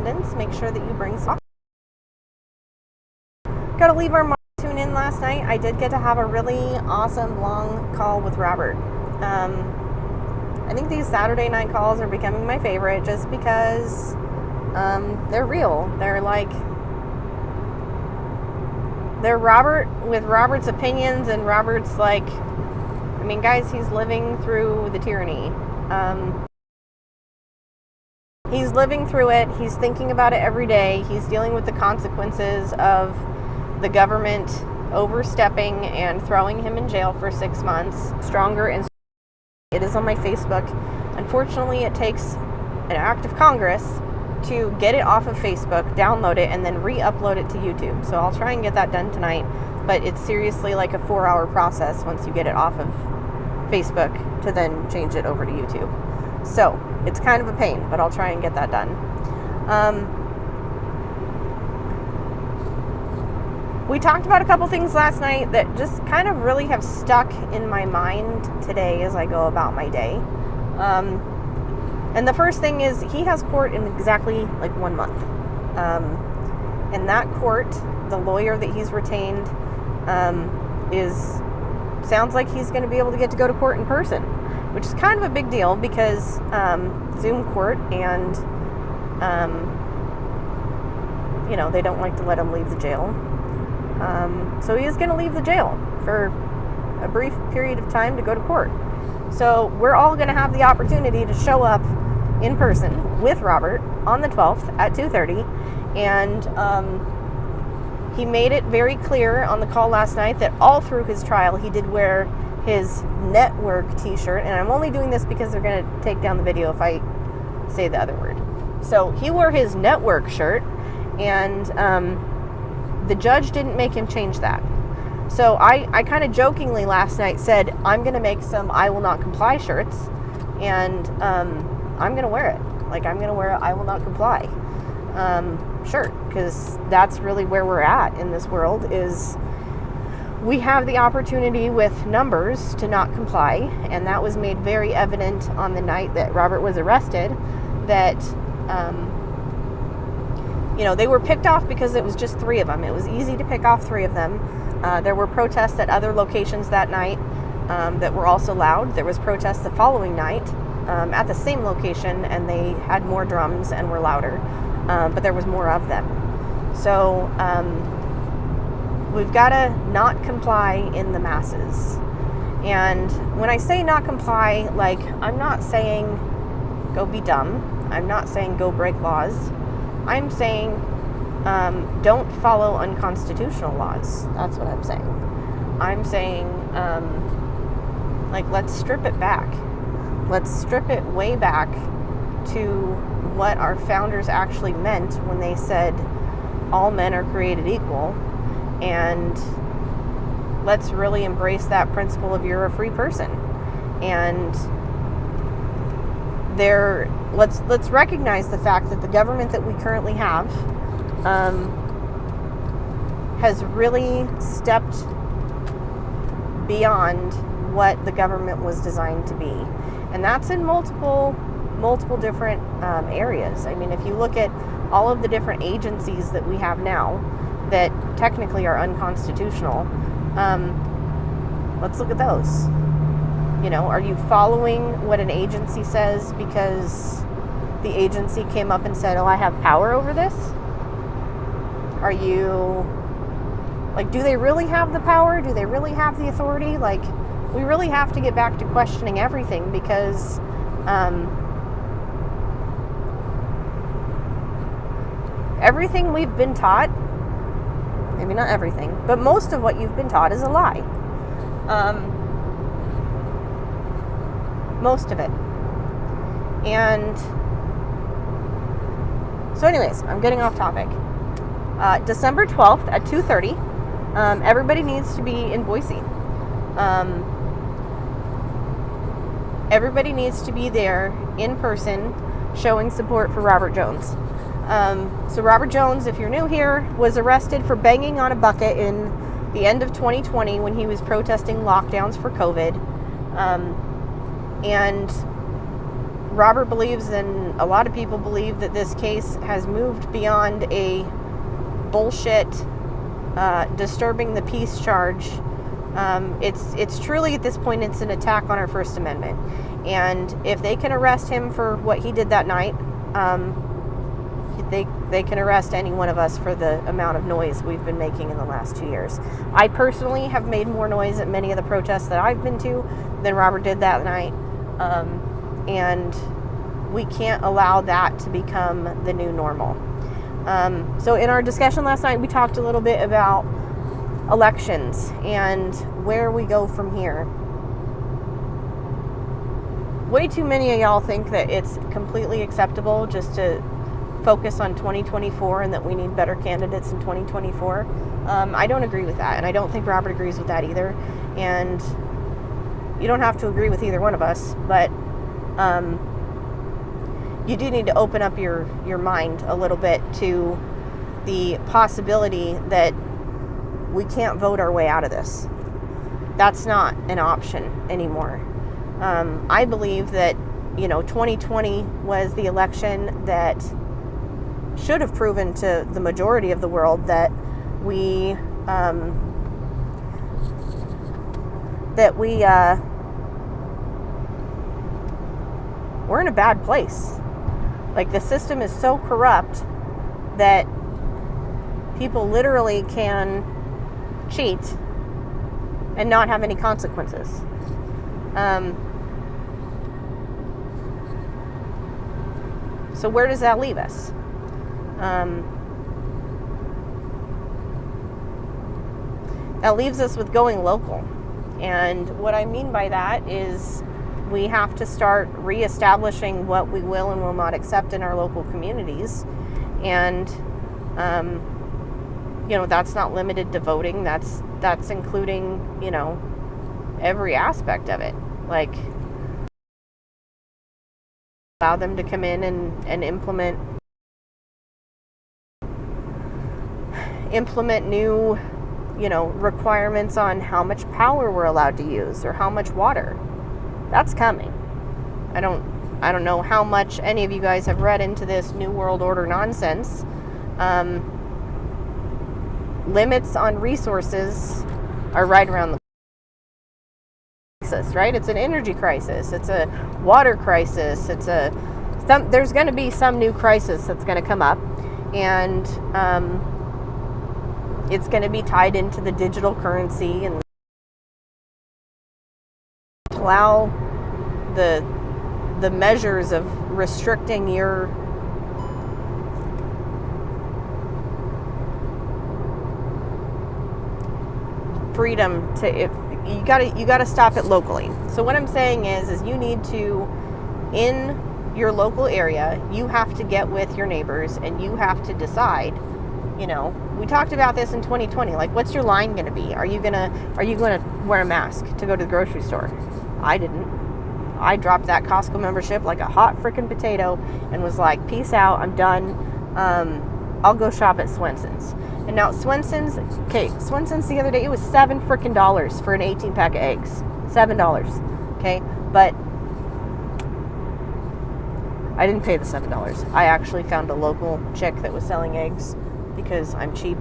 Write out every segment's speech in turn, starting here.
attendance, make sure that you bring some. Got to leave our mark tune in last night. I did get to have a really awesome long call with Robert. I think these Saturday night calls are becoming my favorite just because they're real. They're Robert with Robert's opinions, and Robert's guys, he's living through the tyranny. He's living through it. He's thinking about it every day. He's dealing with the consequences of the government overstepping and throwing him in jail for 6 months. Stronger and it is on my Facebook. Unfortunately, it takes an act of Congress to get it off of Facebook, download it, and then re-upload it to YouTube. So I'll try and get that done tonight, but it's seriously like a 4-hour process once you get it off of Facebook to then change it over to YouTube. So it's kind of a pain, but I'll try and get that done. We talked about a couple things last night that just kind of really have stuck in my mind today as I go about my day. And the first thing is he has court in exactly 1 month. In that court, the lawyer that he's retained sounds like he's going to be able to get to go to court in person, which is kind of a big deal because Zoom court and they don't like to let him leave the jail. So he is going to leave the jail for a brief period of time to go to court. So we're all going to have the opportunity to show up in person with Robert on the 12th at 2:30. And he made it very clear on the call last night that all through his trial he did wear his network t-shirt. And I'm only doing this because they're going to take down the video if I say the other word. So he wore his network shirt, and the judge didn't make him change that. So I kind of jokingly last night said, I'm going to make some I will not comply shirts, and I'm going to wear it. I'm going to wear a I will not comply shirt, because that's really where we're at in this world, is we have the opportunity with numbers to not comply, and that was made very evident on the night that Robert was arrested, that they were picked off because it was just 3 of them. It was easy to pick off 3 of them. There were protests at other locations that night that were also loud. There was protests the following night at the same location, and they had more drums and were louder, but there was more of them. So we've got to not comply in the masses. And when I say not comply, I'm not saying go be dumb. I'm not saying go break laws. I'm saying don't follow unconstitutional laws. That's what I'm saying. I'm saying let's strip it back. Let's strip it way back to what our founders actually meant when they said all men are created equal, and let's really embrace that principle of you're a free person. And let's recognize the fact that the government that we currently have has really stepped beyond what the government was designed to be, and that's in multiple different areas. I mean, if you look at all of the different agencies that we have now that technically are unconstitutional, let's look at those. Are you following what an agency says because the agency came up and said, oh, I have power over this? Are you, do they really have the power? Do they really have the authority? We really have to get back to questioning everything, because everything we've been taught, maybe not everything, but most of what you've been taught is a lie. Most of it. And so anyways, I'm getting off topic. December 12th at 2:30, everybody needs to be in Boise. Everybody needs to be there in person showing support for Robert Jones. So Robert Jones, if you're new here, was arrested for banging on a bucket in the end of 2020 when he was protesting lockdowns for COVID. And Robert believes, and a lot of people believe, that this case has moved beyond a bullshit disturbing the peace charge. It's truly, at this point, it's an attack on our First Amendment. And if they can arrest him for what he did that night, they can arrest any one of us for the amount of noise we've been making in the last 2 years. I personally have made more noise at many of the protests that I've been to than Robert did that night. And we can't allow that to become the new normal. So in our discussion last night, we talked a little bit about elections and where we go from here. Way too many of y'all think that it's completely acceptable just to focus on 2024 and that we need better candidates in 2024. I don't agree with that, and I don't think Robert agrees with that either. And you don't have to agree with either one of us, but you do need to open up your mind a little bit to the possibility that we can't vote our way out of this. That's not an option anymore. I believe that, 2020 was the election that should have proven to the majority of the world that we're in a bad place. Like, the system is so corrupt that people literally can cheat and not have any consequences. So where does that leave us? That leaves us with going local. And what I mean by that is we have to start reestablishing what we will and will not accept in our local communities. And, that's not limited to voting. That's including, every aspect of it. Like, allow them to come in and implement new, requirements on how much power we're allowed to use or how much water. That's coming. I don't know how much any of you guys have read into this New World Order nonsense. Limits on resources are right around the crisis, right? It's an energy crisis. It's a water crisis. There's going to be some new crisis that's going to come up, and it's going to be tied into the digital currency and allow the measures of restricting your freedom to you got to stop it locally. So what I'm saying is you need to, in your local area, you have to get with your neighbors and you have to decide. We talked about this in 2020. Like, what's your line going to be? Are you gonna wear a mask to go to the grocery store? I didn't. I dropped that Costco membership like a hot freaking potato and was like, peace out, I'm done. I'll go shop at Swenson's. And now Swenson's the other day, it was $7 freaking for an 18 pack of eggs. $7. Okay. But I didn't pay the $7. I actually found a local chick that was selling eggs because I'm cheap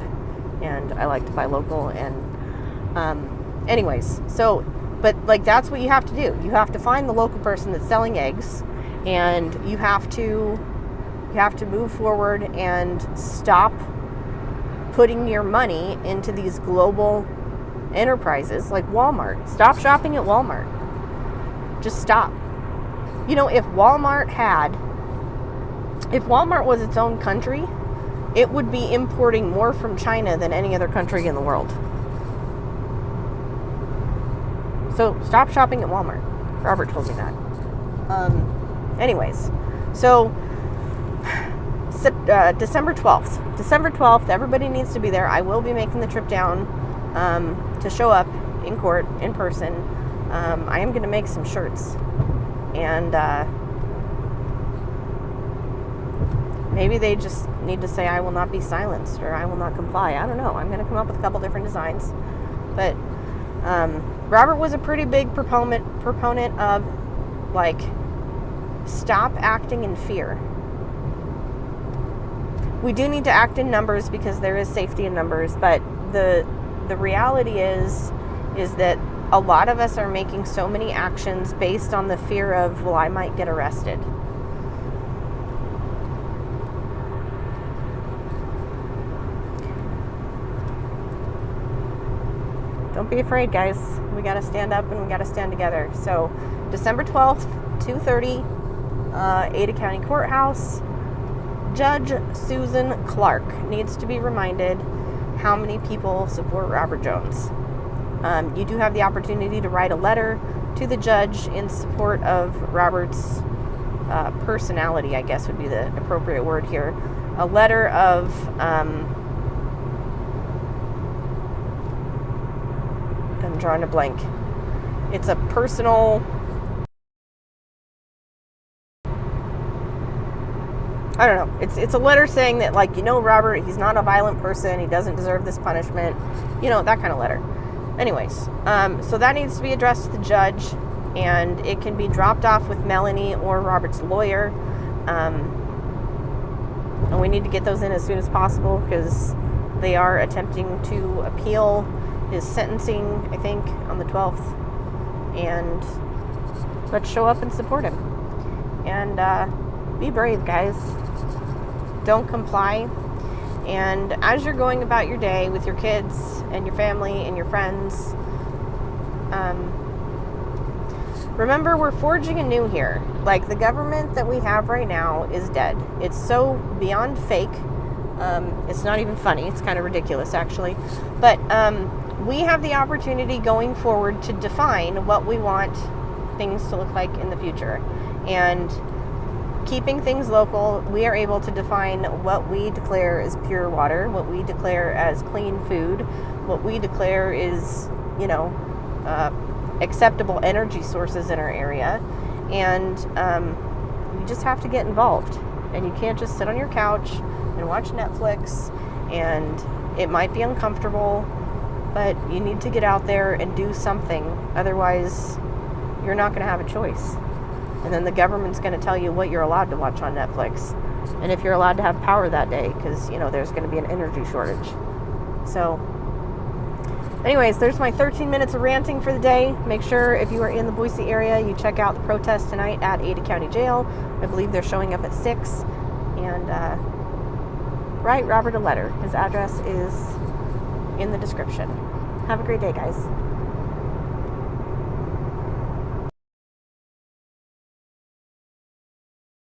and I like to buy local. And anyways, so, but like, that's what you have to do. You have to find the local person that's selling eggs, and you have to move forward and stop putting your money into these global enterprises like Walmart. Stop shopping at Walmart. Just stop. If Walmart was its own country, it would be importing more from China than any other country in the world. So stop shopping at Walmart. Robert told me that. Anyways, so December 12th. December 12th, everybody needs to be there. I will be making the trip down to show up in court in person. I am going to make some shirts. And maybe they just need to say, I will not be silenced, or I will not comply. I don't know. I'm going to come up with a couple different designs. But Robert was a pretty big proponent of, like, Stop acting in fear. We do need to act in numbers because there is safety in numbers, but the reality is that a lot of us are making so many actions based on the fear of, well, I might get arrested. Don't be afraid, guys. We got to stand up and we got to stand together. So December 12th, 2:30, Ada County Courthouse. Judge Susan Clark needs to be reminded how many people support Robert Jones. You do have the opportunity to write a letter to the judge in support of Robert's personality, I guess would be the appropriate word here. A letter of I'm drawing a blank. It's a personal, I don't know. It's a letter saying that, like, Robert, he's not a violent person. He doesn't deserve this punishment. That kind of letter. Anyways, so that needs to be addressed to the judge, and it can be dropped off with Melanie or Robert's lawyer. And we need to get those in as soon as possible because they are attempting to appeal his sentencing, I think, on the 12th. And let's show up and support him. And be brave, guys. Don't comply. And as you're going about your day with your kids and your family and your friends, remember, we're forging anew here. Like, the government that we have right now is dead. It's so beyond fake. It's not even funny. It's kind of ridiculous, actually. But we have the opportunity going forward to define what we want things to look like in the future. And keeping things local, we are able to define what we declare as pure water, what we declare as clean food, what we declare is, acceptable energy sources in our area. And you just have to get involved. And you can't just sit on your couch and watch Netflix, and it might be uncomfortable, but you need to get out there and do something. Otherwise, you're not going to have a choice. And then the government's going to tell you what you're allowed to watch on Netflix, and if you're allowed to have power that day, because, there's going to be an energy shortage. So, anyways, there's my 13 minutes of ranting for the day. Make sure if you are in the Boise area, you check out the protest tonight at Ada County Jail. I believe they're showing up at 6. And write Robert a letter. His address is in the description. Have a great day, guys.